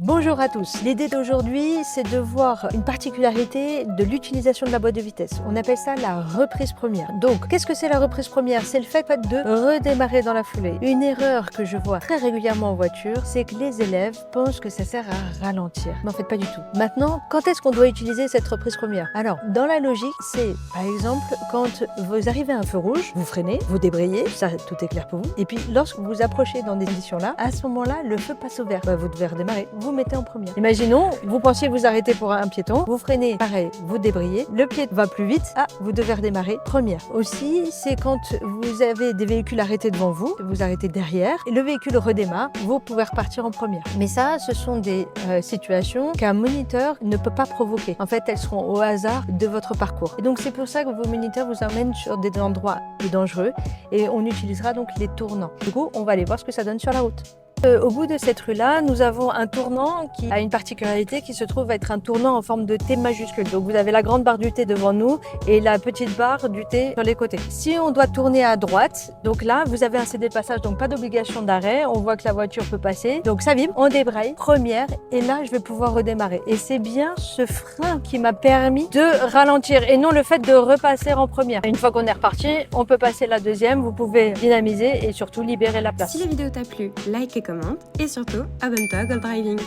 Bonjour à tous, l'idée d'aujourd'hui c'est de voir une particularité de l'utilisation de la boîte de vitesse. On appelle ça la reprise première. Donc qu'est-ce que c'est la reprise première? C'est le fait de redémarrer dans la foulée. Une erreur que je vois très régulièrement en voiture, c'est que les élèves pensent que ça sert à ralentir. Mais en fait pas du tout. Maintenant, quand est-ce qu'on doit utiliser cette reprise première? Alors dans la logique, c'est par exemple quand vous arrivez à un feu rouge, vous freinez, vous débrayez, ça tout est clair pour vous. Et puis lorsque vous approchez dans des conditions là, à ce moment-là, le feu passe au vert. Vous devez redémarrer. Vous mettez en première. Imaginons, vous pensiez vous arrêter pour un piéton, vous freinez, pareil, vous débrayez, le piéton va plus vite, vous devez redémarrer première. Aussi, c'est quand vous avez des véhicules arrêtés devant vous, vous arrêtez derrière, et le véhicule redémarre, vous pouvez repartir en première. Mais ça, ce sont des situations qu'un moniteur ne peut pas provoquer. En fait, elles seront au hasard de votre parcours. Et donc, c'est pour ça que vos moniteurs vous emmènent sur des endroits plus dangereux, et on utilisera donc les tournants. Du coup, on va aller voir ce que ça donne sur la route. Au bout de cette rue-là, nous avons un tournant qui a une particularité qui se trouve être un tournant en forme de T majuscule. Donc vous avez la grande barre du T devant nous et la petite barre du T sur les côtés. Si on doit tourner à droite, donc là vous avez un CD de passage, donc pas d'obligation d'arrêt. On voit que la voiture peut passer. Donc ça vibre, on débraye, première, et là je vais pouvoir redémarrer. Et c'est bien ce frein qui m'a permis de ralentir et non le fait de repasser en première. Une fois qu'on est reparti, on peut passer la deuxième, vous pouvez dynamiser et surtout libérer la place. Si la vidéo t'a plu, like et commente, et surtout, abonne-toi à Gold Driving.